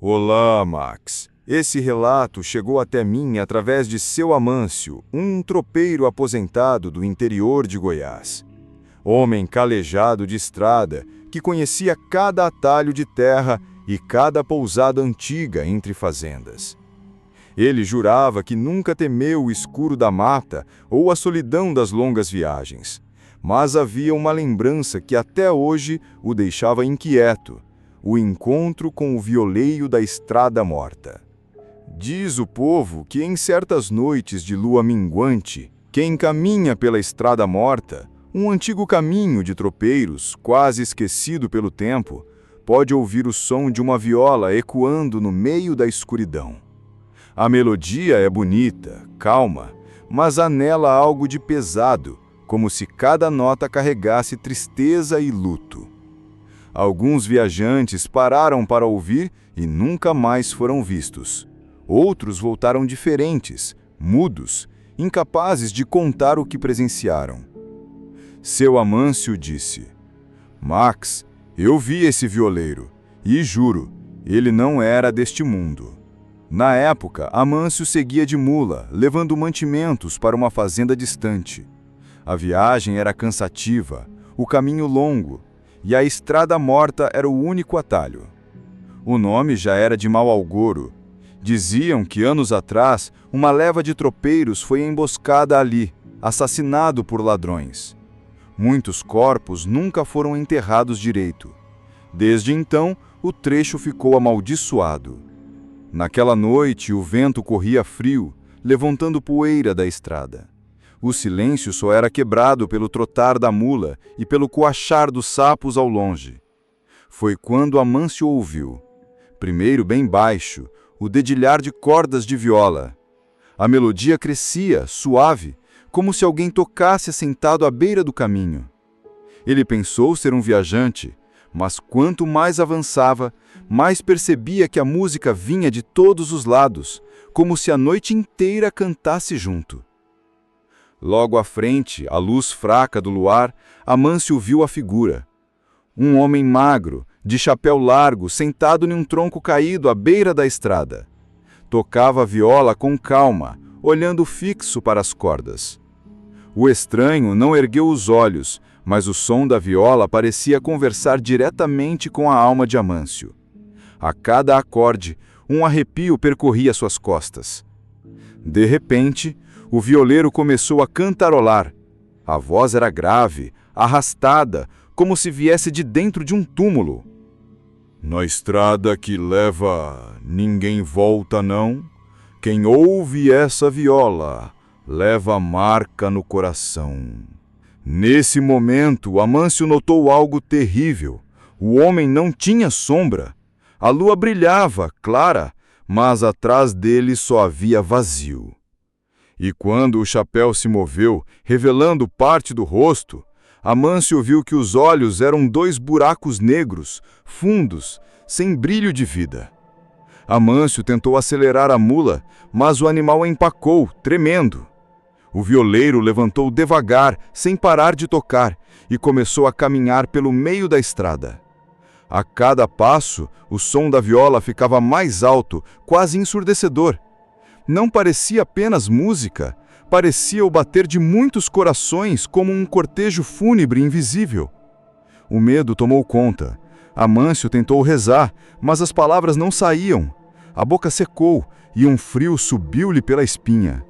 Olá, Max. Esse relato chegou até mim através de seu Amâncio, um tropeiro aposentado do interior de Goiás. Homem calejado de estrada, que conhecia cada atalho de terra e cada pousada antiga entre fazendas. Ele jurava que nunca temeu o escuro da mata ou a solidão das longas viagens, mas havia uma lembrança que até hoje o deixava inquieto: o encontro com o violeiro da estrada morta. Diz o povo que em certas noites de lua minguante, quem caminha pela estrada morta, um antigo caminho de tropeiros, quase esquecido pelo tempo, pode ouvir o som de uma viola ecoando no meio da escuridão. A melodia é bonita, calma, mas há nela algo de pesado, como se cada nota carregasse tristeza e luto. Alguns viajantes pararam para ouvir e nunca mais foram vistos. Outros voltaram diferentes, mudos, incapazes de contar o que presenciaram. Seu Amâncio disse: Max, eu vi esse violeiro, e juro, ele não era deste mundo. Na época, Amâncio seguia de mula, levando mantimentos para uma fazenda distante. A viagem era cansativa, o caminho longo, e a estrada morta era o único atalho. O nome já era de mau agouro. Diziam que anos atrás, uma leva de tropeiros foi emboscada ali, assassinado por ladrões. Muitos corpos nunca foram enterrados direito. Desde então, o trecho ficou amaldiçoado. Naquela noite, o vento corria frio, levantando poeira da estrada. O silêncio só era quebrado pelo trotar da mula e pelo coachar dos sapos ao longe. Foi quando Amâncio ouviu, primeiro bem baixo, o dedilhar de cordas de viola. A melodia crescia, suave, como se alguém tocasse sentado à beira do caminho. Ele pensou ser um viajante, mas quanto mais avançava, mais percebia que a música vinha de todos os lados, como se a noite inteira cantasse junto. Logo à frente, à luz fraca do luar, Amâncio viu a figura. Um homem magro, de chapéu largo, sentado em um tronco caído à beira da estrada. Tocava a viola com calma, olhando fixo para as cordas. O estranho não ergueu os olhos, mas o som da viola parecia conversar diretamente com a alma de Amâncio. A cada acorde, um arrepio percorria suas costas. De repente, o violeiro começou a cantarolar. A voz era grave, arrastada, como se viesse de dentro de um túmulo. Na estrada que leva, ninguém volta não. Quem ouve essa viola, leva marca no coração. Nesse momento, Amâncio notou algo terrível. O homem não tinha sombra. A lua brilhava, clara, mas atrás dele só havia vazio. E quando o chapéu se moveu, revelando parte do rosto, Amâncio viu que os olhos eram dois buracos negros, fundos, sem brilho de vida. Amâncio tentou acelerar a mula, mas o animal empacou, tremendo. O violeiro levantou devagar, sem parar de tocar, e começou a caminhar pelo meio da estrada. A cada passo, o som da viola ficava mais alto, quase ensurdecedor. Não parecia apenas música, parecia o bater de muitos corações como um cortejo fúnebre invisível. O medo tomou conta. Amâncio tentou rezar, mas as palavras não saíam. A boca secou e um frio subiu-lhe pela espinha.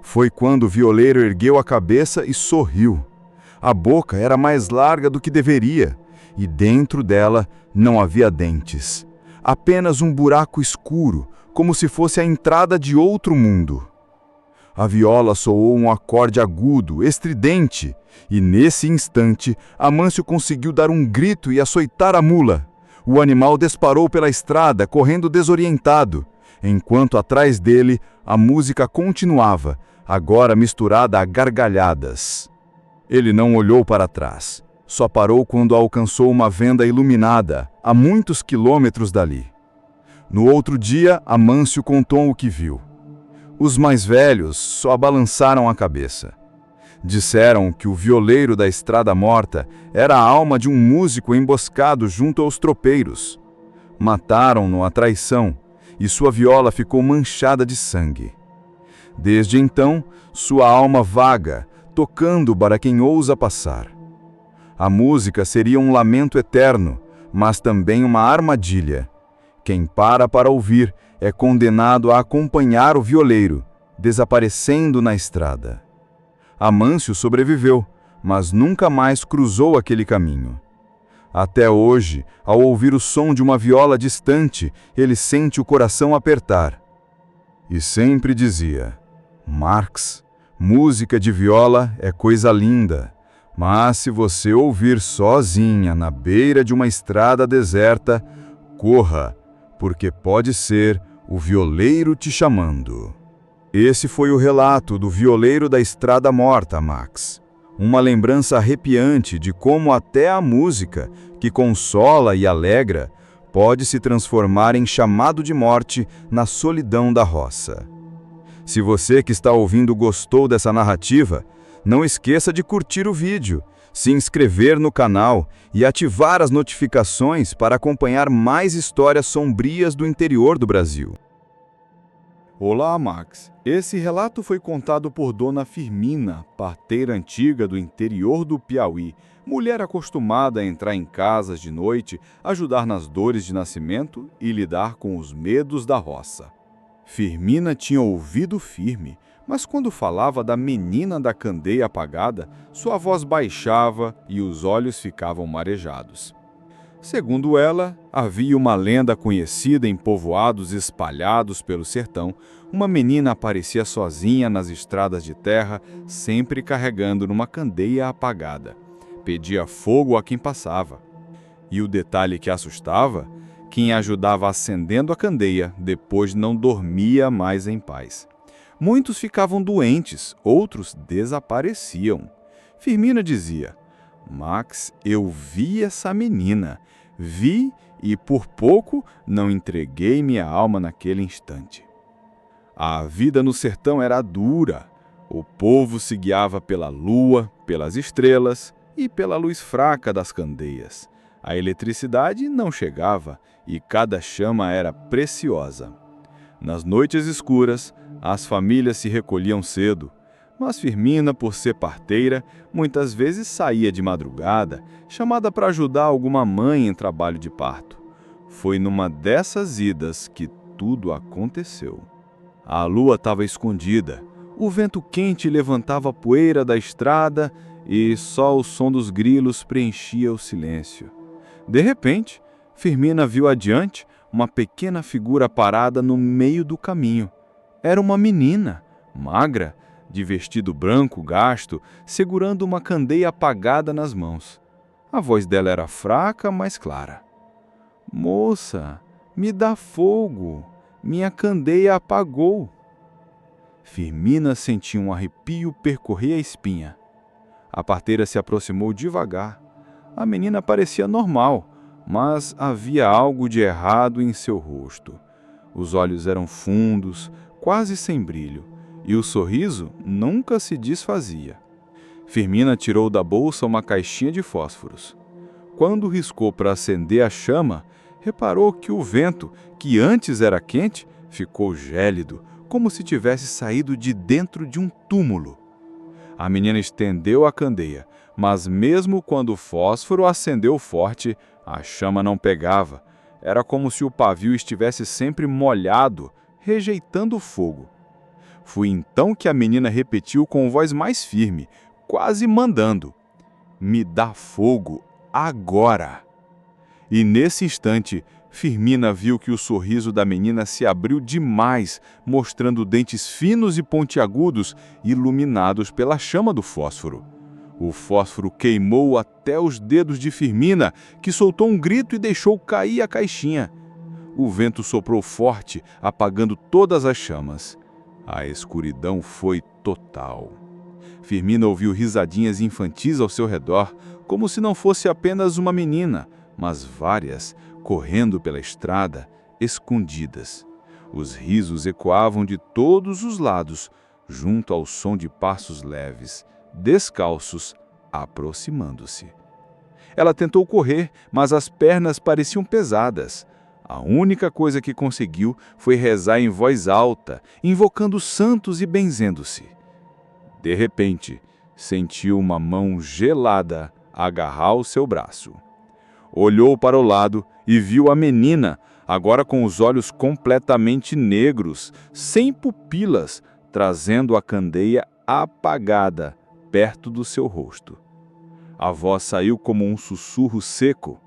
Foi quando o violeiro ergueu a cabeça e sorriu. A boca era mais larga do que deveria, e dentro dela não havia dentes. Apenas um buraco escuro, como se fosse a entrada de outro mundo. A viola soou um acorde agudo, estridente, e nesse instante, Amâncio conseguiu dar um grito e açoitar a mula. O animal disparou pela estrada, correndo desorientado, enquanto atrás dele a música continuava, agora misturada a gargalhadas. Ele não olhou para trás, só parou quando alcançou uma venda iluminada, a muitos quilômetros dali. No outro dia, Amâncio contou o que viu. Os mais velhos só balançaram a cabeça. Disseram que o violeiro da estrada morta era a alma de um músico emboscado junto aos tropeiros. Mataram-no à traição, e sua viola ficou manchada de sangue. Desde então, sua alma vaga, tocando para quem ousa passar. A música seria um lamento eterno, mas também uma armadilha. Quem para ouvir é condenado a acompanhar o violeiro, desaparecendo na estrada. Amâncio sobreviveu, mas nunca mais cruzou aquele caminho. Até hoje, ao ouvir o som de uma viola distante, ele sente o coração apertar. E sempre dizia: Marx, música de viola é coisa linda, mas se você ouvir sozinha na beira de uma estrada deserta, corra, porque pode ser o violeiro te chamando. Esse foi o relato do violeiro da Estrada Morta, Max. Uma lembrança arrepiante de como até a música, que consola e alegra, pode se transformar em chamado de morte na solidão da roça. Se você que está ouvindo gostou dessa narrativa, não esqueça de curtir o vídeo, se inscrever no canal e ativar as notificações para acompanhar mais histórias sombrias do interior do Brasil. Olá, Max. Esse relato foi contado por Dona Firmina, parteira antiga do interior do Piauí, mulher acostumada a entrar em casas de noite, ajudar nas dores de nascimento e lidar com os medos da roça. Firmina tinha ouvido firme, mas quando falava da menina da candeia apagada, sua voz baixava e os olhos ficavam marejados. Segundo ela, havia uma lenda conhecida em povoados espalhados pelo sertão. Uma menina aparecia sozinha nas estradas de terra, sempre carregando numa candeia apagada. Pedia fogo a quem passava. E o detalhe que assustava, quem ajudava acendendo a candeia depois não dormia mais em paz. Muitos ficavam doentes, outros desapareciam. Firmina dizia: Max, eu vi essa menina. Vi e por pouco não entreguei minha alma naquele instante. A vida no sertão era dura. O povo se guiava pela lua, pelas estrelas e pela luz fraca das candeias. A eletricidade não chegava e cada chama era preciosa. Nas noites escuras, as famílias se recolhiam cedo. Mas Firmina, por ser parteira, muitas vezes saía de madrugada, chamada para ajudar alguma mãe em trabalho de parto. Foi numa dessas idas que tudo aconteceu. A lua estava escondida, o vento quente levantava a poeira da estrada e só o som dos grilos preenchia o silêncio. De repente, Firmina viu adiante uma pequena figura parada no meio do caminho. Era uma menina, magra, de vestido branco gasto, segurando uma candeia apagada nas mãos. A voz dela era fraca, mas clara. Moça, me dá fogo, minha candeia apagou. Firmina sentiu um arrepio percorrer a espinha. A parteira se aproximou devagar. A menina parecia normal, mas havia algo de errado em seu rosto. Os olhos eram fundos, quase sem brilho, e o sorriso nunca se desfazia. Firmina tirou da bolsa uma caixinha de fósforos. Quando riscou para acender a chama, reparou que o vento, que antes era quente, ficou gélido, como se tivesse saído de dentro de um túmulo. A menina estendeu a candeia, mas mesmo quando o fósforo acendeu forte, a chama não pegava. Era como se o pavio estivesse sempre molhado, rejeitando o fogo. Foi então que a menina repetiu com voz mais firme, quase mandando: "Me dá fogo agora!" E nesse instante, Firmina viu que o sorriso da menina se abriu demais, mostrando dentes finos e pontiagudos, iluminados pela chama do fósforo. O fósforo queimou até os dedos de Firmina, que soltou um grito e deixou cair a caixinha. O vento soprou forte, apagando todas as chamas. A escuridão foi total. Firmina ouviu risadinhas infantis ao seu redor, como se não fosse apenas uma menina, mas várias, correndo pela estrada, escondidas. Os risos ecoavam de todos os lados, junto ao som de passos leves, descalços, aproximando-se. Ela tentou correr, mas as pernas pareciam pesadas. A única coisa que conseguiu foi rezar em voz alta, invocando os santos e benzendo-se. De repente, sentiu uma mão gelada agarrar o seu braço. Olhou para o lado e viu a menina, agora com os olhos completamente negros, sem pupilas, trazendo a candeia apagada perto do seu rosto. A voz saiu como um sussurro seco: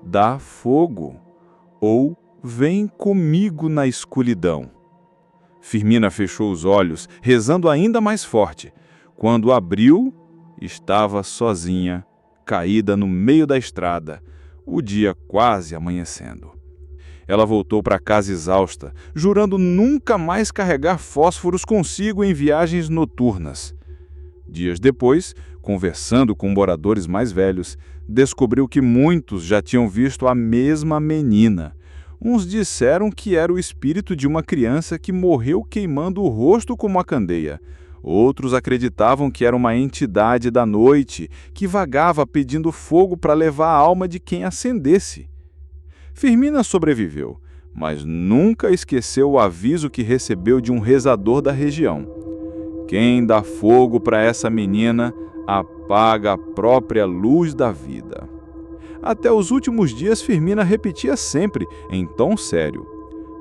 "Dá fogo", ou "Vem comigo na escuridão". Firmina fechou os olhos, rezando ainda mais forte. Quando abriu, estava sozinha, caída no meio da estrada, o dia quase amanhecendo. Ela voltou para casa exausta, jurando nunca mais carregar fósforos consigo em viagens noturnas. Dias depois, conversando com moradores mais velhos, descobriu que muitos já tinham visto a mesma menina. Uns disseram que era o espírito de uma criança que morreu queimando o rosto com uma candeia. Outros acreditavam que era uma entidade da noite que vagava pedindo fogo para levar a alma de quem acendesse. Firmina sobreviveu, mas nunca esqueceu o aviso que recebeu de um rezador da região: "Quem dá fogo para essa menina apaga a própria luz da vida". Até os últimos dias, Firmina repetia sempre, em tom sério: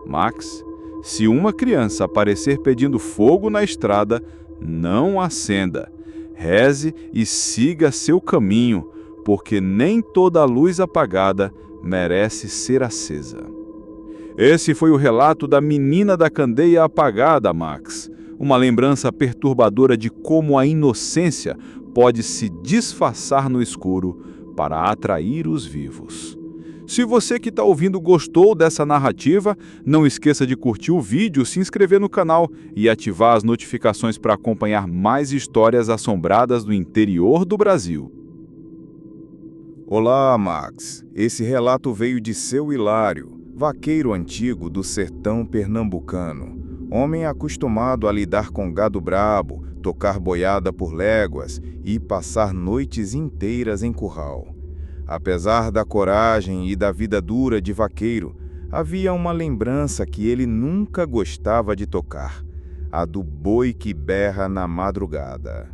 "Max, se uma criança aparecer pedindo fogo na estrada, não acenda. Reze e siga seu caminho, porque nem toda luz apagada merece ser acesa". Esse foi o relato da menina da candeia apagada, Max. Uma lembrança perturbadora de como a inocência pode se disfarçar no escuro para atrair os vivos. Se você que está ouvindo gostou dessa narrativa, não esqueça de curtir o vídeo, se inscrever no canal e ativar as notificações para acompanhar mais histórias assombradas do interior do Brasil. Olá, Max. Esse relato veio de seu Hilário, vaqueiro antigo do sertão pernambucano. Homem acostumado a lidar com gado brabo, tocar boiada por léguas e passar noites inteiras em curral. Apesar da coragem e da vida dura de vaqueiro, havia uma lembrança que ele nunca gostava de tocar: a do boi que berra na madrugada.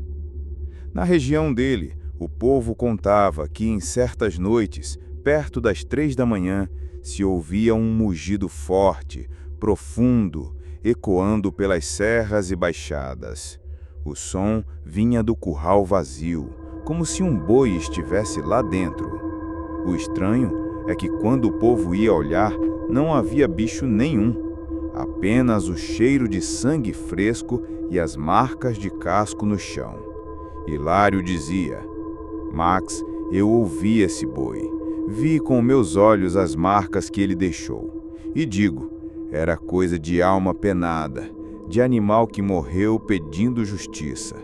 Na região dele, o povo contava que em certas noites, perto das 3 da manhã, se ouvia um mugido forte, profundo, ecoando pelas serras e baixadas. O som vinha do curral vazio, como se um boi estivesse lá dentro. O estranho é que quando o povo ia olhar, não havia bicho nenhum, apenas o cheiro de sangue fresco e as marcas de casco no chão. Hilário dizia: "Max, eu ouvi esse boi, vi com meus olhos as marcas que ele deixou, e digo, era coisa de alma penada, de animal que morreu pedindo justiça".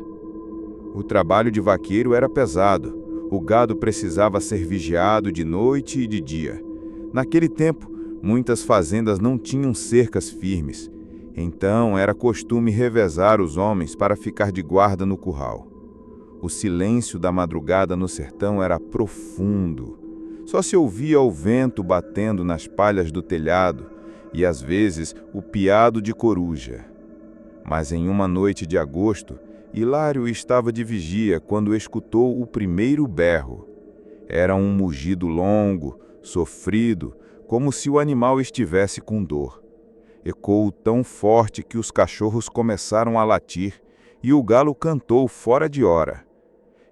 O trabalho de vaqueiro era pesado. O gado precisava ser vigiado de noite e de dia. Naquele tempo, muitas fazendas não tinham cercas firmes. Então, era costume revezar os homens para ficar de guarda no curral. O silêncio da madrugada no sertão era profundo. Só se ouvia o vento batendo nas palhas do telhado e, às vezes, o piado de coruja. Mas em uma noite de agosto, Hilário estava de vigia quando escutou o primeiro berro. Era um mugido longo, sofrido, como se o animal estivesse com dor. Ecoou tão forte que os cachorros começaram a latir e o galo cantou fora de hora.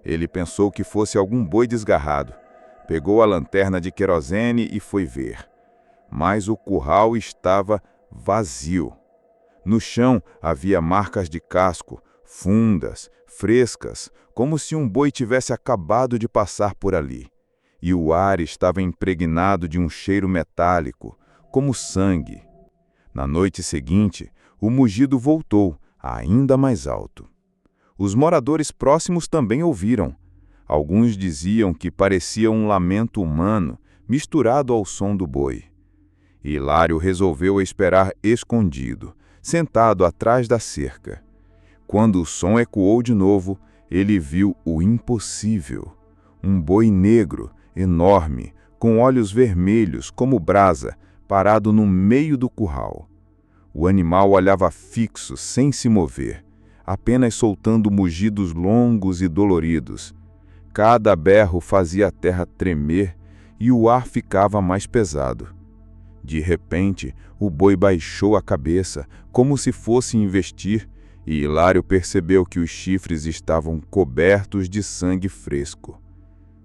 Ele pensou que fosse algum boi desgarrado. Pegou a lanterna de querosene e foi ver. Mas o curral estava vazio. No chão havia marcas de casco, fundas, frescas, como se um boi tivesse acabado de passar por ali. E o ar estava impregnado de um cheiro metálico, como sangue. Na noite seguinte, o mugido voltou, ainda mais alto. Os moradores próximos também ouviram. Alguns diziam que parecia um lamento humano misturado ao som do boi. Hilário resolveu esperar escondido, sentado atrás da cerca. Quando o som ecoou de novo, ele viu o impossível. Um boi negro, enorme, com olhos vermelhos como brasa, parado no meio do curral. O animal olhava fixo, sem se mover, apenas soltando mugidos longos e doloridos. Cada berro fazia a terra tremer e o ar ficava mais pesado. De repente, o boi baixou a cabeça, como se fosse investir, e Hilário percebeu que os chifres estavam cobertos de sangue fresco.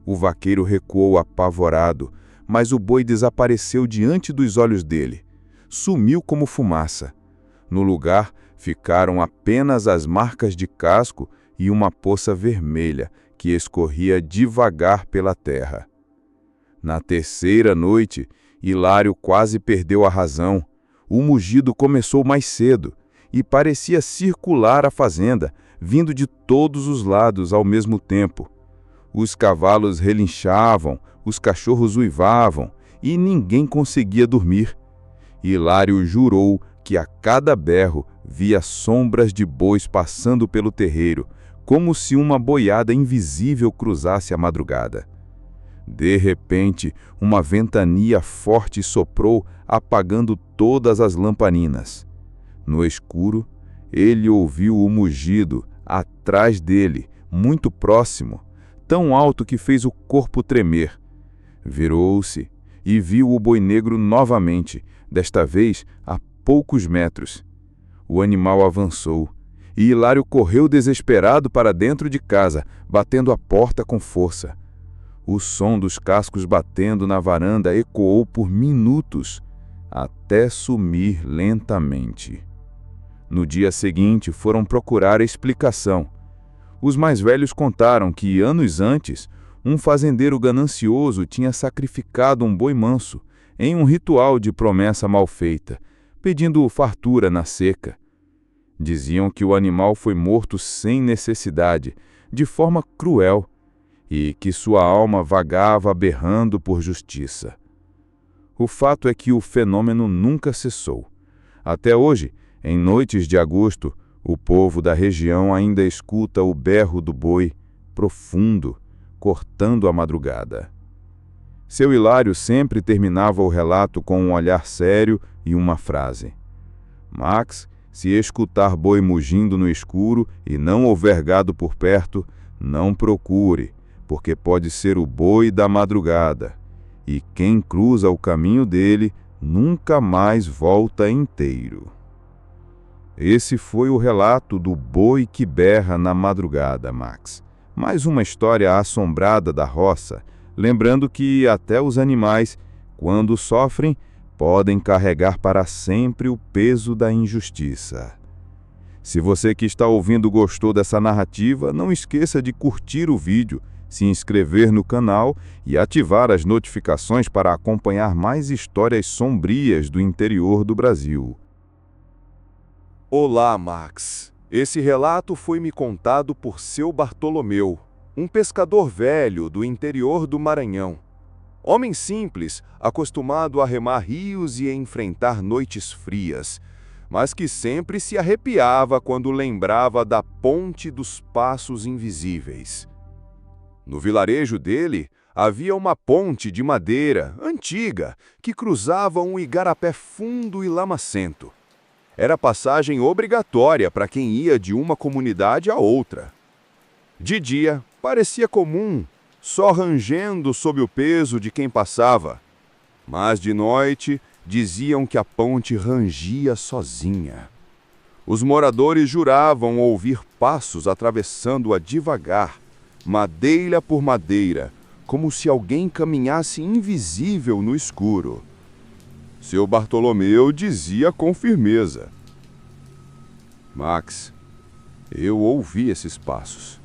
O vaqueiro recuou apavorado, mas o boi desapareceu diante dos olhos dele. Sumiu como fumaça. No lugar, ficaram apenas as marcas de casco e uma poça vermelha que escorria devagar pela terra. Na terceira noite, Hilário quase perdeu a razão. O mugido começou mais cedo e parecia circular a fazenda, vindo de todos os lados ao mesmo tempo. Os cavalos relinchavam, os cachorros uivavam e ninguém conseguia dormir. Hilário jurou que a cada berro via sombras de bois passando pelo terreiro, como se uma boiada invisível cruzasse a madrugada. De repente, uma ventania forte soprou, apagando todas as lamparinas. No escuro, ele ouviu o mugido atrás dele, muito próximo, tão alto que fez o corpo tremer. Virou-se e viu o boi negro novamente, desta vez a poucos metros. O animal avançou, e Hilário correu desesperado para dentro de casa, batendo a porta com força. O som dos cascos batendo na varanda ecoou por minutos, até sumir lentamente. No dia seguinte, foram procurar explicação. Os mais velhos contaram que, anos antes, um fazendeiro ganancioso tinha sacrificado um boi manso, em um ritual de promessa mal feita, pedindo fartura na seca. Diziam que o animal foi morto sem necessidade, de forma cruel, e que sua alma vagava berrando por justiça. O fato é que o fenômeno nunca cessou. Até hoje, em noites de agosto, o povo da região ainda escuta o berro do boi, profundo, cortando a madrugada. Seu Hilário sempre terminava o relato com um olhar sério e uma frase: Max, se escutar boi mugindo no escuro e não houver gado por perto, não procure, porque pode ser o boi da madrugada, e quem cruza o caminho dele nunca mais volta inteiro. Esse foi o relato do boi que berra na madrugada, Max. Mais uma história assombrada da roça, lembrando que até os animais, quando sofrem, podem carregar para sempre o peso da injustiça. Se você que está ouvindo gostou dessa narrativa, não esqueça de curtir o vídeo, se inscrever no canal e ativar as notificações para acompanhar mais histórias sombrias do interior do Brasil. Olá, Max. Esse relato foi me contado por seu Bartolomeu, um pescador velho do interior do Maranhão. Homem simples, acostumado a remar rios e a enfrentar noites frias, mas que sempre se arrepiava quando lembrava da Ponte dos Passos Invisíveis. No vilarejo dele, havia uma ponte de madeira, antiga, que cruzava um igarapé fundo e lamacento. Era passagem obrigatória para quem ia de uma comunidade a outra. De dia, parecia comum, só rangendo sob o peso de quem passava. Mas de noite, diziam que a ponte rangia sozinha. Os moradores juravam ouvir passos atravessando-a devagar, madeira por madeira, como se alguém caminhasse invisível no escuro. Seu Bartolomeu dizia com firmeza: Max, eu ouvi esses passos.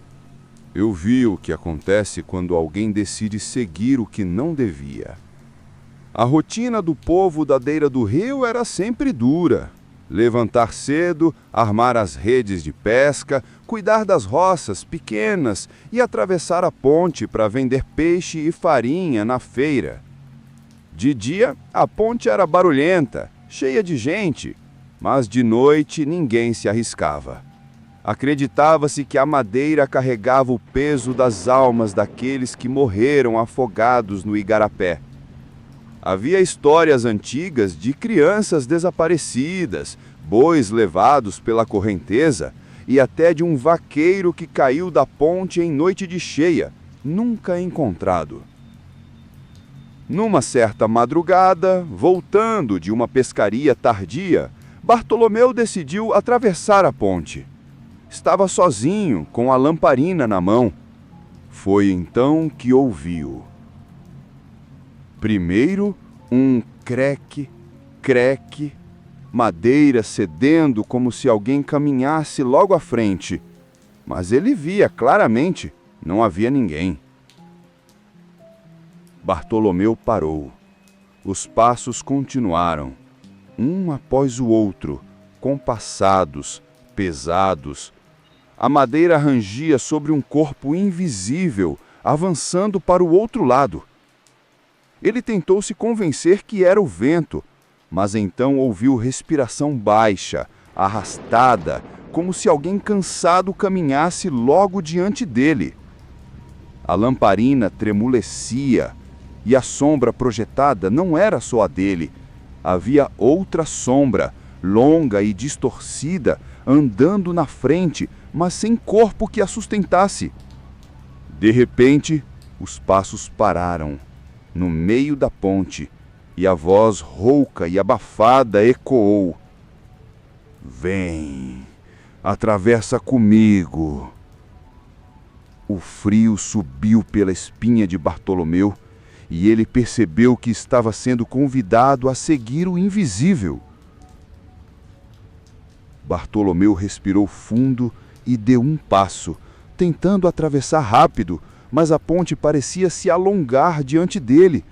Eu vi o que acontece quando alguém decide seguir o que não devia. A rotina do povo da beira do rio era sempre dura. Levantar cedo, armar as redes de pesca, cuidar das roças pequenas e atravessar a ponte para vender peixe e farinha na feira. De dia, a ponte era barulhenta, cheia de gente, mas de noite ninguém se arriscava. Acreditava-se que a madeira carregava o peso das almas daqueles que morreram afogados no igarapé, Havia histórias antigas de crianças desaparecidas, bois levados pela correnteza e até de um vaqueiro que caiu da ponte em noite de cheia, nunca encontrado. Numa certa madrugada, voltando de uma pescaria tardia, Bartolomeu decidiu atravessar a ponte. Estava sozinho, com a lamparina na mão. Foi então que ouviu. Primeiro, um creque, creque, madeira cedendo como se alguém caminhasse logo à frente. Mas ele via claramente, não havia ninguém. Bartolomeu parou. Os passos continuaram, um após o outro, compassados, pesados. A madeira rangia sobre um corpo invisível, avançando para o outro lado. Ele tentou se convencer que era o vento, mas então ouviu respiração baixa, arrastada, como se alguém cansado caminhasse logo diante dele. A lamparina tremulecia, e a sombra projetada não era só a dele. Havia outra sombra, longa e distorcida, andando na frente, mas sem corpo que a sustentasse. De repente, os passos pararam, no meio da ponte, e a voz rouca e abafada ecoou. Vem, atravessa comigo. O frio subiu pela espinha de Bartolomeu, e ele percebeu que estava sendo convidado a seguir o invisível. Bartolomeu respirou fundo e deu um passo, tentando atravessar rápido, mas a ponte parecia se alongar diante dele.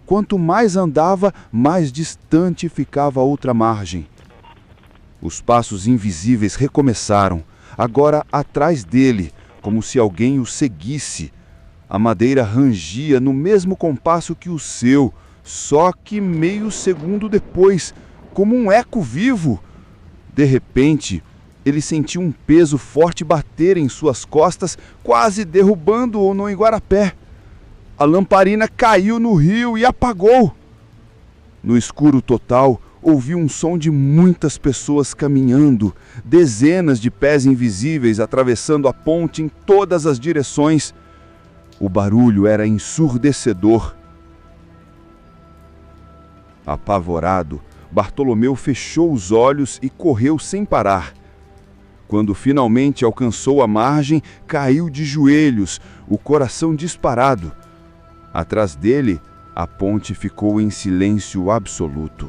Quanto mais andava, mais distante ficava a outra margem. Os passos invisíveis recomeçaram, agora atrás dele, como se alguém o seguisse. A madeira rangia no mesmo compasso que o seu, só que meio segundo depois, como um eco vivo. De repente, ele sentiu um peso forte bater em suas costas, quase derrubando-o no igarapé. A lamparina caiu no rio e apagou. No escuro total, ouviu um som de muitas pessoas caminhando, dezenas de pés invisíveis atravessando a ponte em todas as direções. O barulho era ensurdecedor. Apavorado, Bartolomeu fechou os olhos e correu sem parar. Quando finalmente alcançou a margem, caiu de joelhos, o coração disparado. Atrás dele, a ponte ficou em silêncio absoluto.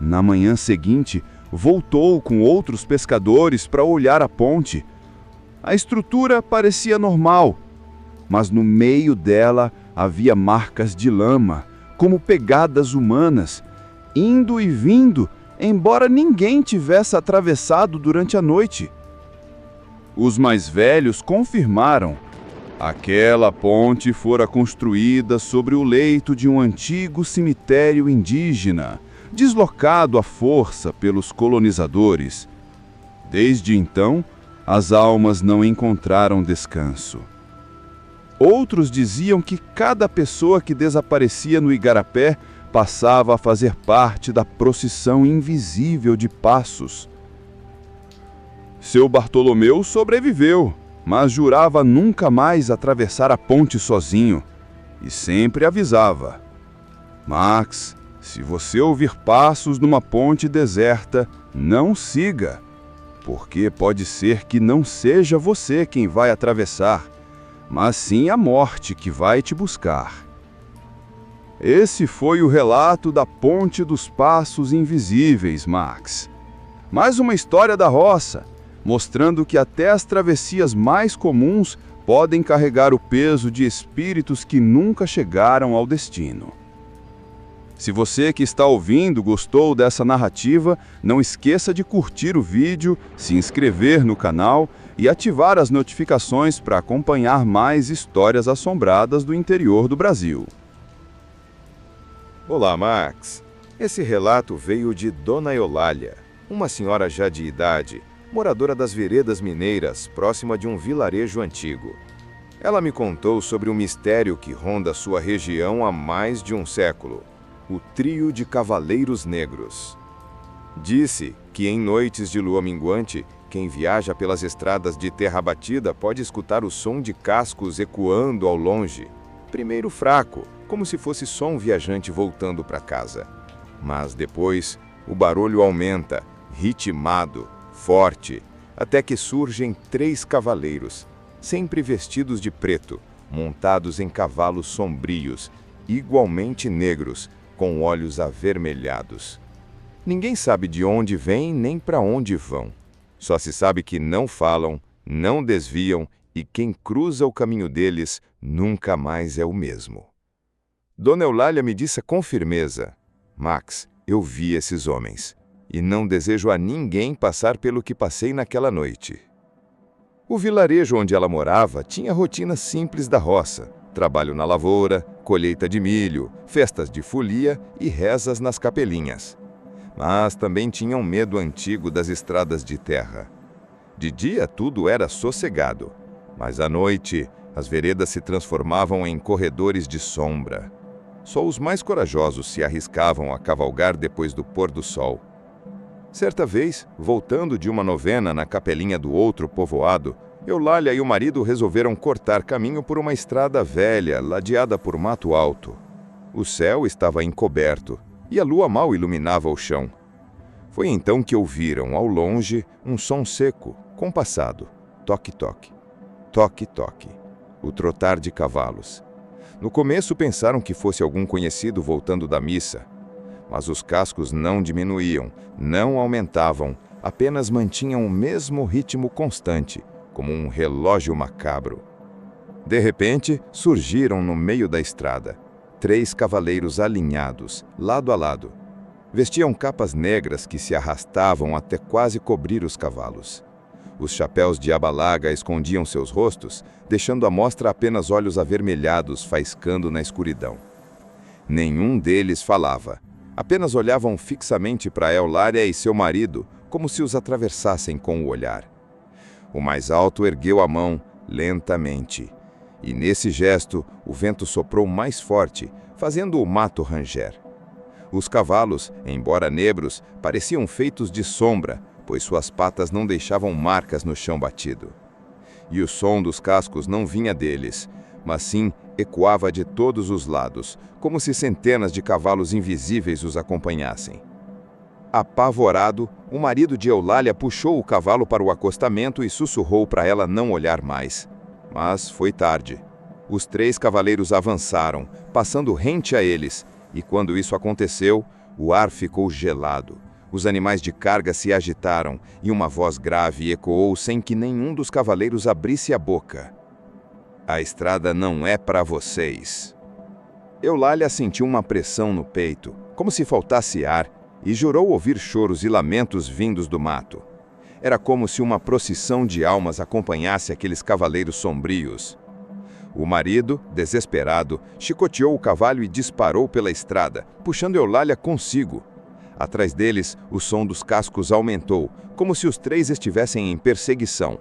Na manhã seguinte, voltou com outros pescadores para olhar a ponte. A estrutura parecia normal, mas no meio dela havia marcas de lama, como pegadas humanas, indo e vindo, embora ninguém tivesse atravessado durante a noite. Os mais velhos confirmaram. Aquela ponte fora construída sobre o leito de um antigo cemitério indígena, deslocado à força pelos colonizadores. Desde então, as almas não encontraram descanso. Outros diziam que cada pessoa que desaparecia no igarapé passava a fazer parte da procissão invisível de passos. Seu Bartolomeu sobreviveu, mas jurava nunca mais atravessar a ponte sozinho, e sempre avisava: Max, se você ouvir passos numa ponte deserta, não siga, porque pode ser que não seja você quem vai atravessar, mas sim a morte que vai te buscar. Esse foi o relato da Ponte dos Passos Invisíveis, Max. Mais uma história da roça, mostrando que até as travessias mais comuns podem carregar o peso de espíritos que nunca chegaram ao destino. Se você que está ouvindo gostou dessa narrativa, não esqueça de curtir o vídeo, se inscrever no canal e ativar as notificações para acompanhar mais histórias assombradas do interior do Brasil. Olá, Max. Esse relato veio de Dona Eulália, uma senhora já de idade, moradora das veredas mineiras, próxima de um vilarejo antigo. Ela me contou sobre um mistério que ronda sua região há mais de um século: o trio de cavaleiros negros. Disse que em noites de lua minguante, quem viaja pelas estradas de terra batida pode escutar o som de cascos ecoando ao longe. Primeiro fraco, como se fosse só um viajante voltando para casa. Mas depois, o barulho aumenta, ritmado, forte, até que surgem 3 cavaleiros, sempre vestidos de preto, montados em cavalos sombrios, igualmente negros, com olhos avermelhados. Ninguém sabe de onde vêm nem para onde vão. Só se sabe que não falam, não desviam e quem cruza o caminho deles nunca mais é o mesmo. Dona Eulália me disse com firmeza: Max, eu vi esses homens e não desejo a ninguém passar pelo que passei naquela noite. O vilarejo onde ela morava tinha rotina simples da roça: trabalho na lavoura, colheita de milho, festas de folia e rezas nas capelinhas. Mas também tinha um medo antigo das estradas de terra. De dia tudo era sossegado, mas à noite as veredas se transformavam em corredores de sombra. Só os mais corajosos se arriscavam a cavalgar depois do pôr do sol. Certa vez, voltando de uma novena na capelinha do outro povoado, Eulália e o marido resolveram cortar caminho por uma estrada velha, ladeada por mato alto. O céu estava encoberto e a lua mal iluminava o chão. Foi então que ouviram, ao longe, um som seco, compassado: toque-toque, toque-toque, o trotar de cavalos. No começo pensaram que fosse algum conhecido voltando da missa, mas os cascos não diminuíam, não aumentavam, apenas mantinham o mesmo ritmo constante, como um relógio macabro. De repente, surgiram no meio da estrada 3 cavaleiros alinhados, lado a lado. Vestiam capas negras que se arrastavam até quase cobrir os cavalos. Os chapéus de aba larga escondiam seus rostos, deixando à mostra apenas olhos avermelhados faiscando na escuridão. Nenhum deles falava, apenas olhavam fixamente para Eulália e seu marido, como se os atravessassem com o olhar. O mais alto ergueu a mão, lentamente, e nesse gesto o vento soprou mais forte, fazendo o mato ranger. Os cavalos, embora negros, pareciam feitos de sombra, pois suas patas não deixavam marcas no chão batido. E o som dos cascos não vinha deles, mas sim ecoava de todos os lados, como se centenas de cavalos invisíveis os acompanhassem. Apavorado, o marido de Eulália puxou o cavalo para o acostamento e sussurrou para ela não olhar mais. Mas foi tarde. Os 3 cavaleiros avançaram, passando rente a eles, e quando isso aconteceu, o ar ficou gelado. Os animais de carga se agitaram e uma voz grave ecoou sem que nenhum dos cavaleiros abrisse a boca: A estrada não é para vocês. Eulália sentiu uma pressão no peito, como se faltasse ar, e jurou ouvir choros e lamentos vindos do mato. Era como se uma procissão de almas acompanhasse aqueles cavaleiros sombrios. O marido, desesperado, chicoteou o cavalo e disparou pela estrada, puxando Eulália consigo. Atrás deles, o som dos cascos aumentou, como se os 3 estivessem em perseguição.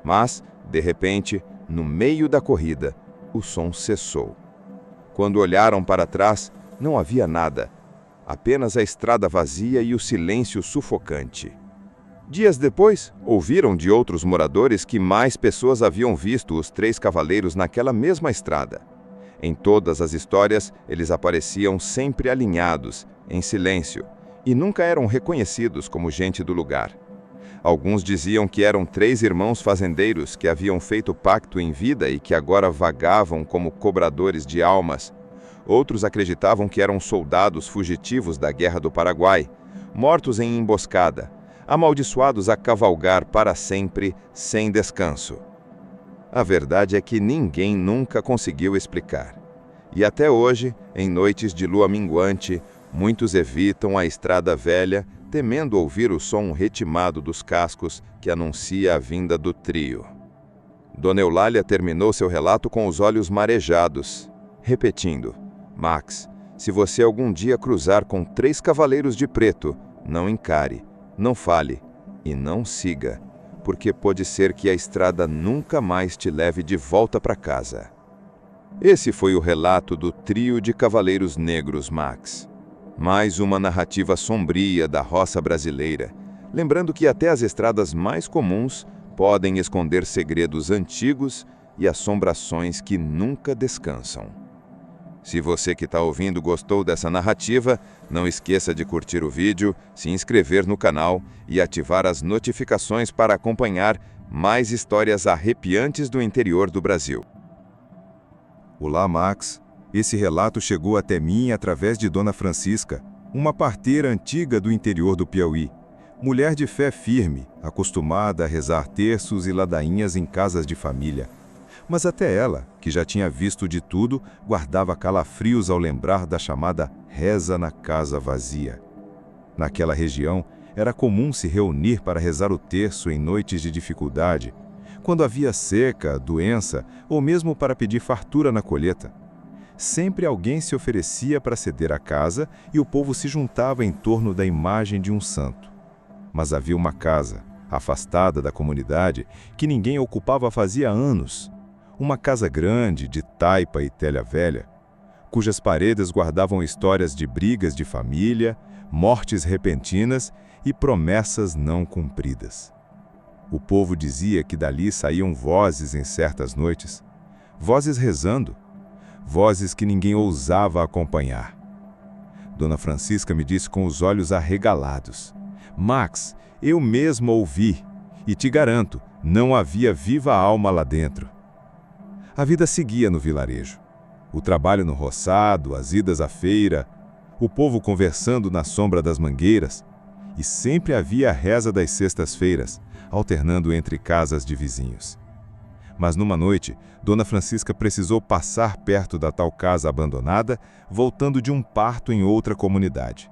Mas, de repente, no meio da corrida, o som cessou. Quando olharam para trás, não havia nada, apenas a estrada vazia e o silêncio sufocante. Dias depois, ouviram de outros moradores que mais pessoas haviam visto os 3 cavaleiros naquela mesma estrada. Em todas as histórias, eles apareciam sempre alinhados, em silêncio, e nunca eram reconhecidos como gente do lugar. Alguns diziam que eram 3 irmãos fazendeiros que haviam feito pacto em vida e que agora vagavam como cobradores de almas. Outros acreditavam que eram soldados fugitivos da Guerra do Paraguai, mortos em emboscada, amaldiçoados a cavalgar para sempre, sem descanso. A verdade é que ninguém nunca conseguiu explicar. E até hoje, em noites de lua minguante, muitos evitam a estrada velha, temendo ouvir o som retimado dos cascos que anuncia a vinda do trio. Dona Eulália terminou seu relato com os olhos marejados, repetindo: Max, se você algum dia cruzar com 3 cavaleiros de preto, não encare, não fale e não siga, porque pode ser que a estrada nunca mais te leve de volta para casa. Esse foi o relato do trio de Cavaleiros Negros, Max. Mais uma narrativa sombria da roça brasileira, lembrando que até as estradas mais comuns podem esconder segredos antigos e assombrações que nunca descansam. Se você que está ouvindo gostou dessa narrativa, não esqueça de curtir o vídeo, se inscrever no canal e ativar as notificações para acompanhar mais histórias arrepiantes do interior do Brasil. Olá, Max. Esse relato chegou até mim através de Dona Francisca, uma parteira antiga do interior do Piauí. Mulher de fé firme, acostumada a rezar terços e ladainhas em casas de família. Mas até ela, que já tinha visto de tudo, guardava calafrios ao lembrar da chamada reza na casa vazia. Naquela região, era comum se reunir para rezar o terço em noites de dificuldade, quando havia seca, doença ou mesmo para pedir fartura na colheita. Sempre alguém se oferecia para ceder a casa e o povo se juntava em torno da imagem de um santo. Mas havia uma casa, afastada da comunidade, que ninguém ocupava fazia anos. Uma casa grande, de taipa e telha velha, cujas paredes guardavam histórias de brigas de família, mortes repentinas e promessas não cumpridas. O povo dizia que dali saíam vozes em certas noites, vozes rezando, vozes que ninguém ousava acompanhar. Dona Francisca me disse com os olhos arregalados: Max, eu mesmo ouvi, e te garanto, não havia viva alma lá dentro. A vida seguia no vilarejo. O trabalho no roçado, as idas à feira, o povo conversando na sombra das mangueiras, e sempre havia a reza das sextas-feiras, alternando entre casas de vizinhos. Mas numa noite, Dona Francisca precisou passar perto da tal casa abandonada, voltando de um parto em outra comunidade.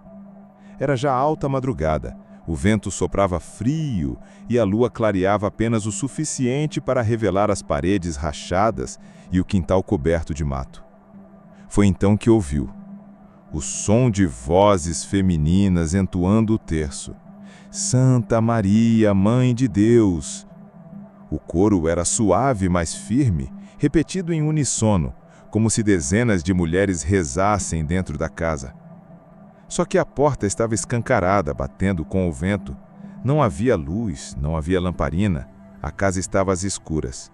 Era já alta madrugada, o vento soprava frio e a lua clareava apenas o suficiente para revelar as paredes rachadas e o quintal coberto de mato. Foi então que ouviu o som de vozes femininas entoando o terço. Santa Maria, Mãe de Deus! O coro era suave, mas firme, repetido em uníssono, como se dezenas de mulheres rezassem dentro da casa. Só que a porta estava escancarada, batendo com o vento. Não havia luz, não havia lamparina, a casa estava às escuras.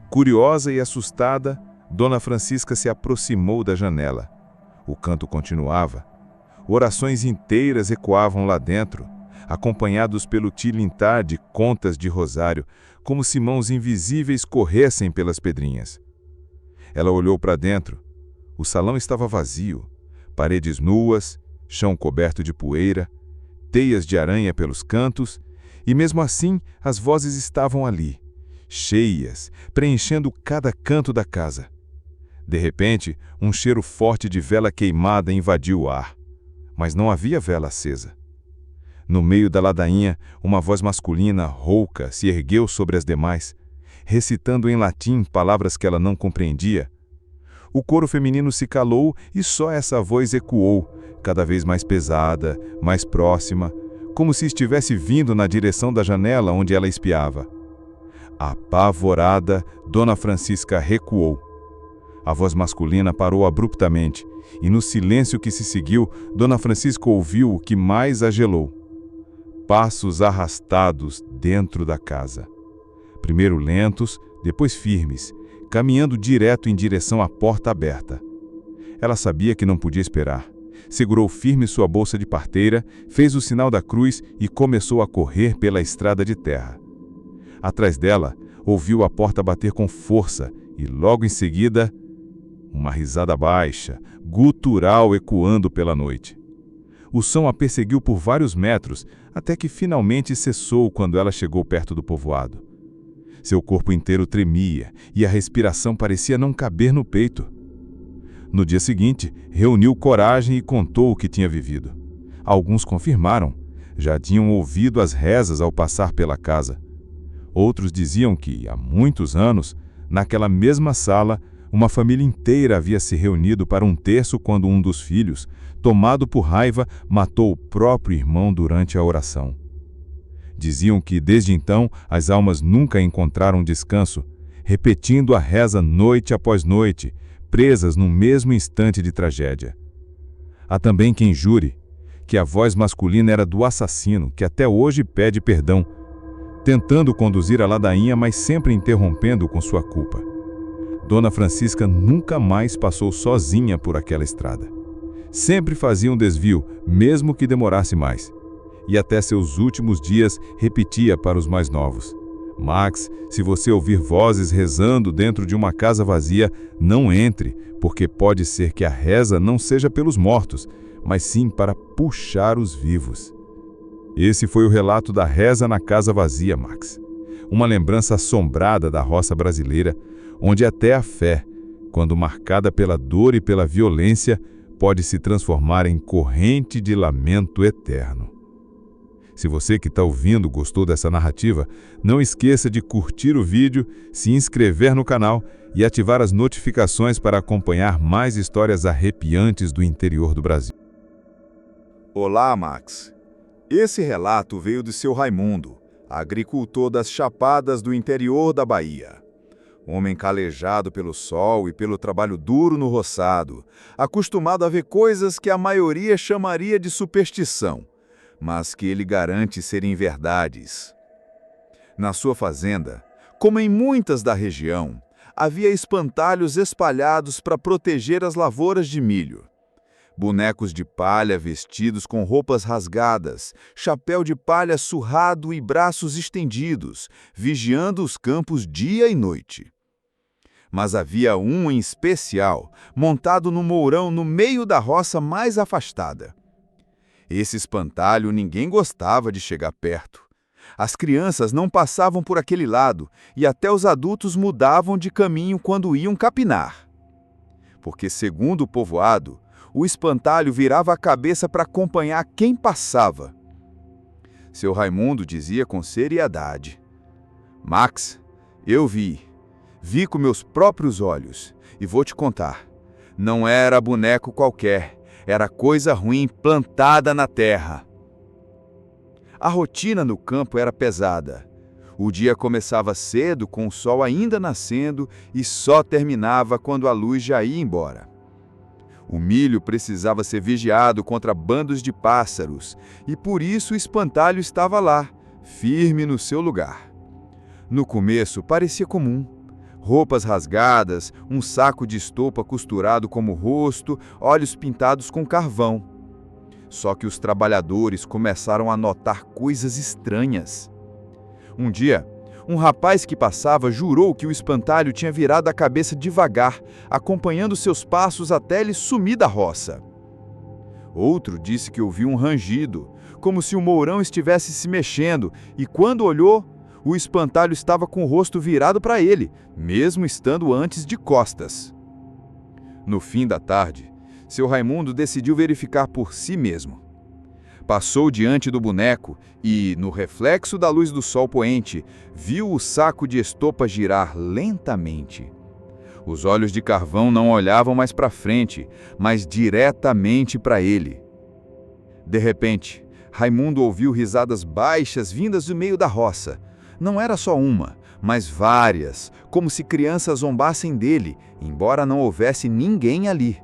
Curiosa e assustada, Dona Francisca se aproximou da janela. O canto continuava. Orações inteiras ecoavam lá dentro, acompanhados pelo tilintar de contas de rosário, como se mãos invisíveis corressem pelas pedrinhas. Ela olhou para dentro. O salão estava vazio, paredes nuas, chão coberto de poeira, teias de aranha pelos cantos, e mesmo assim as vozes estavam ali, cheias, preenchendo cada canto da casa. De repente, um cheiro forte de vela queimada invadiu o ar, mas não havia vela acesa. No meio da ladainha, uma voz masculina, rouca, se ergueu sobre as demais, recitando em latim palavras que ela não compreendia. O coro feminino se calou e só essa voz ecoou, cada vez mais pesada, mais próxima, como se estivesse vindo na direção da janela onde ela espiava. Apavorada, Dona Francisca recuou. A voz masculina parou abruptamente, e no silêncio que se seguiu, Dona Francisca ouviu o que mais a gelou. Passos arrastados dentro da casa. Primeiro lentos, depois firmes, caminhando direto em direção à porta aberta. Ela sabia que não podia esperar. Segurou firme sua bolsa de parteira, fez o sinal da cruz e começou a correr pela estrada de terra. Atrás dela, ouviu a porta bater com força e, logo em seguida, uma risada baixa, gutural ecoando pela noite. O som a perseguiu por vários metros, até que finalmente cessou quando ela chegou perto do povoado. Seu corpo inteiro tremia e a respiração parecia não caber no peito. No dia seguinte, reuniu coragem e contou o que tinha vivido. Alguns confirmaram, já tinham ouvido as rezas ao passar pela casa. Outros diziam que, há muitos anos, naquela mesma sala, uma família inteira havia se reunido para um terço quando um dos filhos, tomado por raiva, matou o próprio irmão durante a oração. Diziam que, desde então, as almas nunca encontraram descanso, repetindo a reza noite após noite, presas no mesmo instante de tragédia. Há também quem jure que a voz masculina era do assassino, que até hoje pede perdão, tentando conduzir a ladainha, mas sempre interrompendo com sua culpa. Dona Francisca nunca mais passou sozinha por aquela estrada. Sempre fazia um desvio, mesmo que demorasse mais. E até seus últimos dias repetia para os mais novos: Max, se você ouvir vozes rezando dentro de uma casa vazia, não entre, porque pode ser que a reza não seja pelos mortos, mas sim para puxar os vivos. Esse foi o relato da reza na casa vazia, Max. Uma lembrança assombrada da roça brasileira, onde até a fé, quando marcada pela dor e pela violência, pode se transformar em corrente de lamento eterno. Se você que está ouvindo gostou dessa narrativa, não esqueça de curtir o vídeo, se inscrever no canal e ativar as notificações para acompanhar mais histórias arrepiantes do interior do Brasil. Olá, Max. Esse relato veio de seu Raimundo, agricultor das Chapadas do interior da Bahia. Homem calejado pelo sol e pelo trabalho duro no roçado, acostumado a ver coisas que a maioria chamaria de superstição, mas que ele garante serem verdades. Na sua fazenda, como em muitas da região, havia espantalhos espalhados para proteger as lavouras de milho. Bonecos de palha vestidos com roupas rasgadas, chapéu de palha surrado e braços estendidos, vigiando os campos dia e noite. Mas havia um em especial, montado no mourão no meio da roça mais afastada. Esse espantalho ninguém gostava de chegar perto. As crianças não passavam por aquele lado e até os adultos mudavam de caminho quando iam capinar. Porque, segundo o povoado, o espantalho virava a cabeça para acompanhar quem passava. Seu Raimundo dizia com seriedade: Max, eu vi com meus próprios olhos, e vou te contar, não era boneco qualquer, era coisa ruim plantada na terra. A rotina no campo era pesada. O dia começava cedo, com o sol ainda nascendo, e só terminava quando a luz já ia embora. O milho precisava ser vigiado contra bandos de pássaros, e por isso o espantalho estava lá, firme no seu lugar. No começo parecia comum. Roupas rasgadas, um saco de estopa costurado como rosto, olhos pintados com carvão. Só que os trabalhadores começaram a notar coisas estranhas. Um dia, um rapaz que passava jurou que o espantalho tinha virado a cabeça devagar, acompanhando seus passos até ele sumir da roça. Outro disse que ouviu um rangido, como se o mourão estivesse se mexendo, e quando olhou, o espantalho estava com o rosto virado para ele, mesmo estando antes de costas. No fim da tarde, seu Raimundo decidiu verificar por si mesmo. Passou diante do boneco e, no reflexo da luz do sol poente, viu o saco de estopa girar lentamente. Os olhos de carvão não olhavam mais para frente, mas diretamente para ele. De repente, Raimundo ouviu risadas baixas vindas do meio da roça. Não era só uma, mas várias, como se crianças zombassem dele, embora não houvesse ninguém ali.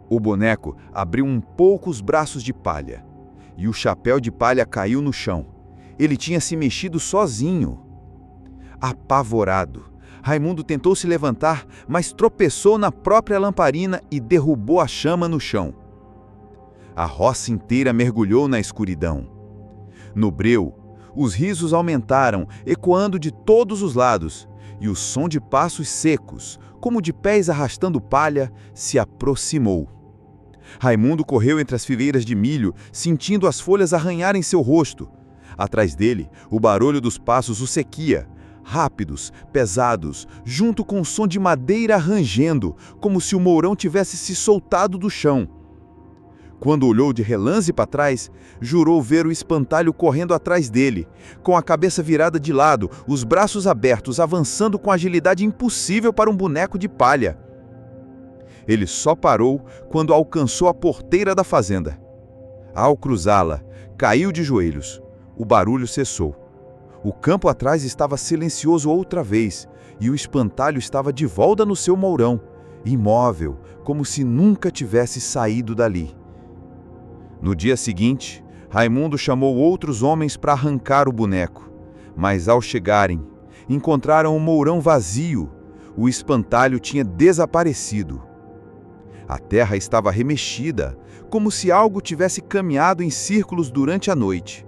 O boneco abriu um pouco os braços de palha, e o chapéu de palha caiu no chão. Ele tinha se mexido sozinho. Apavorado, Raimundo tentou se levantar, mas tropeçou na própria lamparina e derrubou a chama no chão. A roça inteira mergulhou na escuridão. No breu, os risos aumentaram, ecoando de todos os lados, e o som de passos secos, como de pés arrastando palha, se aproximou. Raimundo correu entre as fileiras de milho, sentindo as folhas arranharem seu rosto. Atrás dele, o barulho dos passos o sequia, rápidos, pesados, junto com o som de madeira rangendo, como se o mourão tivesse se soltado do chão. Quando olhou de relance para trás, jurou ver o espantalho correndo atrás dele, com a cabeça virada de lado, os braços abertos, avançando com agilidade impossível para um boneco de palha. Ele só parou quando alcançou a porteira da fazenda. Ao cruzá-la, caiu de joelhos. o barulho cessou. O campo atrás estava silencioso outra vez, e o espantalho estava de volta no seu mourão, imóvel, como se nunca tivesse saído dali. No dia seguinte, Raimundo chamou outros homens para arrancar o boneco, mas ao chegarem, encontraram o mourão vazio. O espantalho tinha desaparecido. A terra estava remexida, como se algo tivesse caminhado em círculos durante a noite.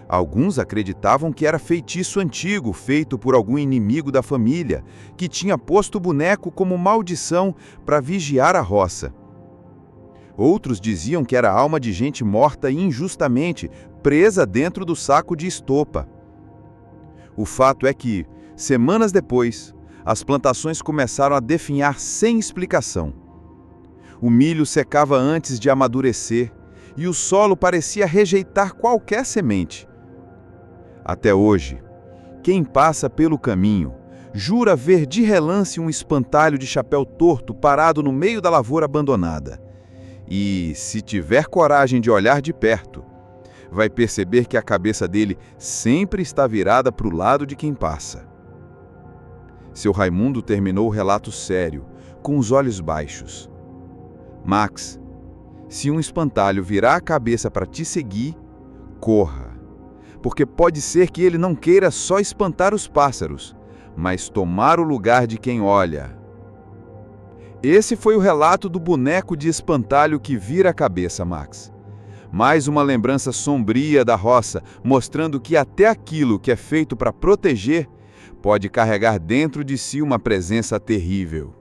Alguns acreditavam que era feitiço antigo feito por algum inimigo da família, que tinha posto o boneco como maldição para vigiar a roça. Outros diziam que era alma de gente morta injustamente, presa dentro do saco de estopa. O fato é que, semanas depois, as plantações começaram a definhar sem explicação. O milho secava antes de amadurecer e o solo parecia rejeitar qualquer semente. Até hoje, quem passa pelo caminho jura ver de relance um espantalho de chapéu torto parado no meio da lavoura abandonada. E, se tiver coragem de olhar de perto, vai perceber que a cabeça dele sempre está virada para o lado de quem passa. Seu Raimundo terminou o relato sério, com os olhos baixos. Max, se um espantalho virar a cabeça para te seguir, corra, porque pode ser que ele não queira só espantar os pássaros, mas tomar o lugar de quem olha. Esse foi o relato do boneco de espantalho que vira a cabeça, Max. Mais uma lembrança sombria da roça, mostrando que até aquilo que é feito para proteger pode carregar dentro de si uma presença terrível.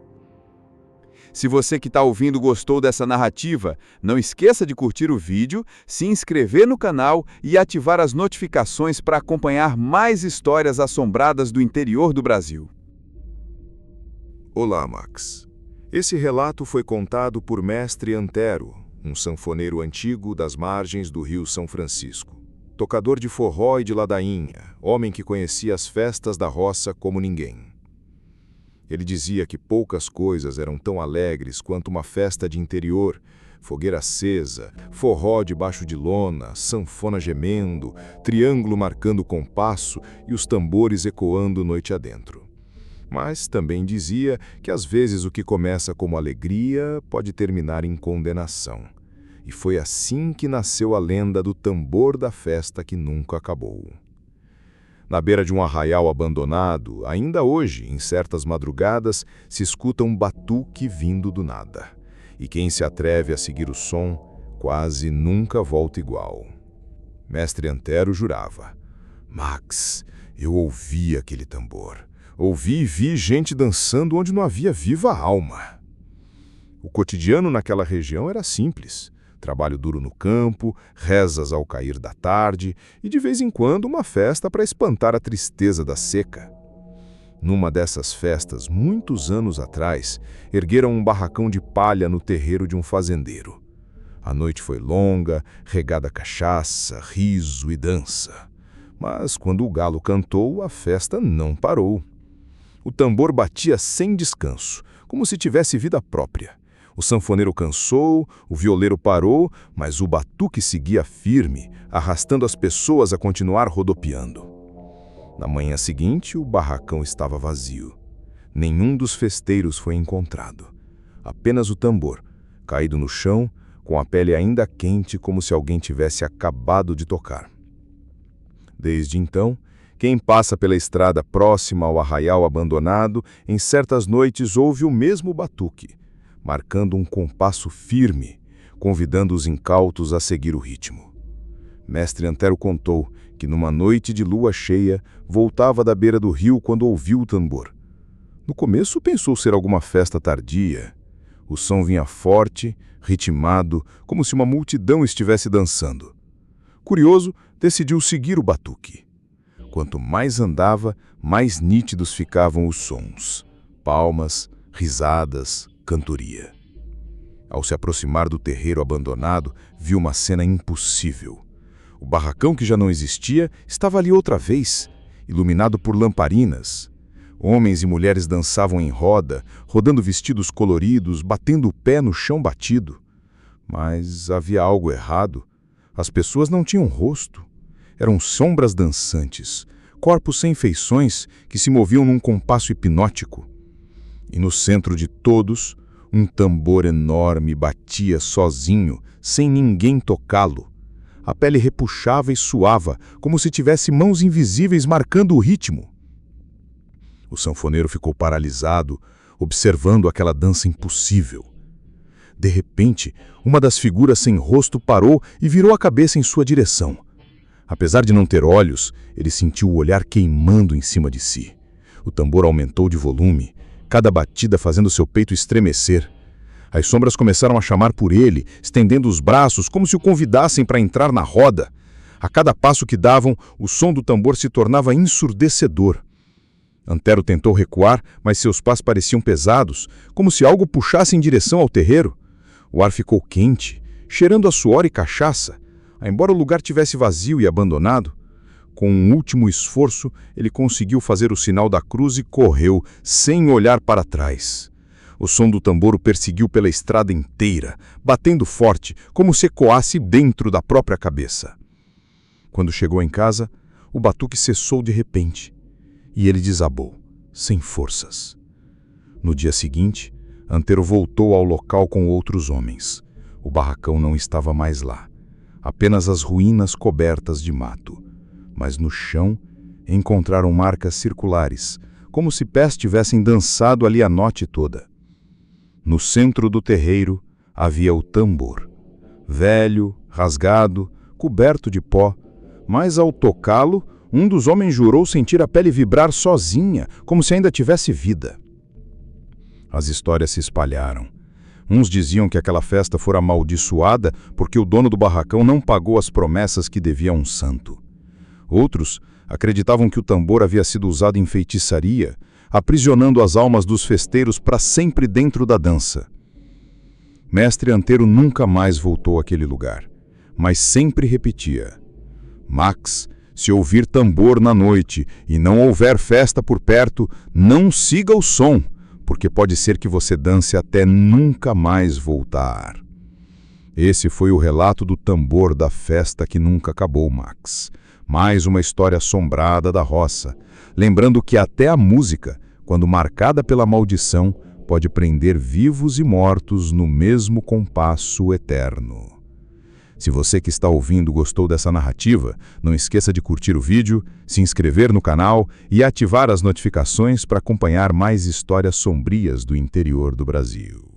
Se você que está ouvindo gostou dessa narrativa, não esqueça de curtir o vídeo, se inscrever no canal e ativar as notificações para acompanhar mais histórias assombradas do interior do Brasil. Olá, Max. Esse relato foi contado por Mestre Antero, um sanfoneiro antigo das margens do Rio São Francisco. Tocador de forró e de ladainha, homem que conhecia as festas da roça como ninguém. Ele dizia que poucas coisas eram tão alegres quanto uma festa de interior, fogueira acesa, forró debaixo de lona, sanfona gemendo, triângulo marcando o compasso e os tambores ecoando noite adentro. Mas também dizia que às vezes o que começa como alegria pode terminar em condenação. E foi assim que nasceu a lenda do tambor da festa que nunca acabou. Na beira de um arraial abandonado, ainda hoje, em certas madrugadas, se escuta um batuque vindo do nada. E quem se atreve a seguir o som, quase nunca volta igual. Mestre Antero jurava: Max, eu ouvi aquele tambor. Ouvi e vi gente dançando onde não havia viva alma. O cotidiano naquela região era simples. Trabalho duro no campo, rezas ao cair da tarde e, de vez em quando, uma festa para espantar a tristeza da seca. Numa dessas festas, muitos anos atrás, ergueram um barracão de palha no terreiro de um fazendeiro. A noite foi longa, regada a cachaça, riso e dança. Mas, quando o galo cantou, a festa não parou. O tambor batia sem descanso, como se tivesse vida própria. O sanfoneiro cansou, o violeiro parou, mas o batuque seguia firme, arrastando as pessoas a continuar rodopiando. Na manhã seguinte, o barracão estava vazio. Nenhum dos festeiros foi encontrado. Apenas o tambor, caído no chão, com a pele ainda quente como se alguém tivesse acabado de tocar. Desde então, quem passa pela estrada próxima ao arraial abandonado, em certas noites ouve o mesmo batuque, marcando um compasso firme, convidando os incautos a seguir o ritmo. Mestre Antero contou que numa noite de lua cheia, voltava da beira do rio quando ouviu o tambor. No começo pensou ser alguma festa tardia. O som vinha forte, ritmado, como se uma multidão estivesse dançando. Curioso, decidiu seguir o batuque. Quanto mais andava, mais nítidos ficavam os sons. Palmas, risadas, cantoria. Ao se aproximar do terreiro abandonado, viu uma cena impossível. O barracão que já não existia estava ali outra vez, iluminado por lamparinas. Homens e mulheres dançavam em roda, rodando vestidos coloridos, batendo o pé no chão batido. Mas havia algo errado. As pessoas não tinham rosto. Eram sombras dançantes, corpos sem feições que se moviam num compasso hipnótico. E no centro de todos, um tambor enorme batia sozinho, sem ninguém tocá-lo. A pele repuxava e suava, como se tivesse mãos invisíveis marcando o ritmo. O sanfoneiro ficou paralisado, observando aquela dança impossível. De repente, uma das figuras sem rosto parou e virou a cabeça em sua direção. Apesar de não ter olhos, ele sentiu o olhar queimando em cima de si. O tambor aumentou de volume, cada batida fazendo seu peito estremecer. As sombras começaram a chamar por ele, estendendo os braços como se o convidassem para entrar na roda. A cada passo que davam, o som do tambor se tornava ensurdecedor. Antero tentou recuar, mas seus passos pareciam pesados, como se algo puxasse em direção ao terreiro. O ar ficou quente, cheirando a suor e cachaça. Embora o lugar tivesse vazio e abandonado, com um último esforço, ele conseguiu fazer o sinal da cruz e correu, sem olhar para trás. O som do tambor o perseguiu pela estrada inteira, batendo forte, como se ecoasse dentro da própria cabeça. Quando chegou em casa, o batuque cessou de repente, e ele desabou, sem forças. No dia seguinte, Antero voltou ao local com outros homens. O barracão não estava mais lá, apenas as ruínas cobertas de mato. Mas no chão encontraram marcas circulares, como se pés tivessem dançado ali a noite toda. No centro do terreiro havia o tambor, velho, rasgado, coberto de pó, mas ao tocá-lo, um dos homens jurou sentir a pele vibrar sozinha, como se ainda tivesse vida. As histórias se espalharam. Uns diziam que aquela festa fora amaldiçoada porque o dono do barracão não pagou as promessas que devia a um santo. Outros acreditavam que o tambor havia sido usado em feitiçaria, aprisionando as almas dos festeiros para sempre dentro da dança. Mestre Antero nunca mais voltou àquele lugar, mas sempre repetia: Max, se ouvir tambor na noite e não houver festa por perto, não siga o som, porque pode ser que você dance até nunca mais voltar. Esse foi o relato do tambor da festa que nunca acabou, Max. Mais uma história assombrada da roça, lembrando que até a música, quando marcada pela maldição, pode prender vivos e mortos no mesmo compasso eterno. Se você que está ouvindo gostou dessa narrativa, não esqueça de curtir o vídeo, se inscrever no canal e ativar as notificações para acompanhar mais histórias sombrias do interior do Brasil.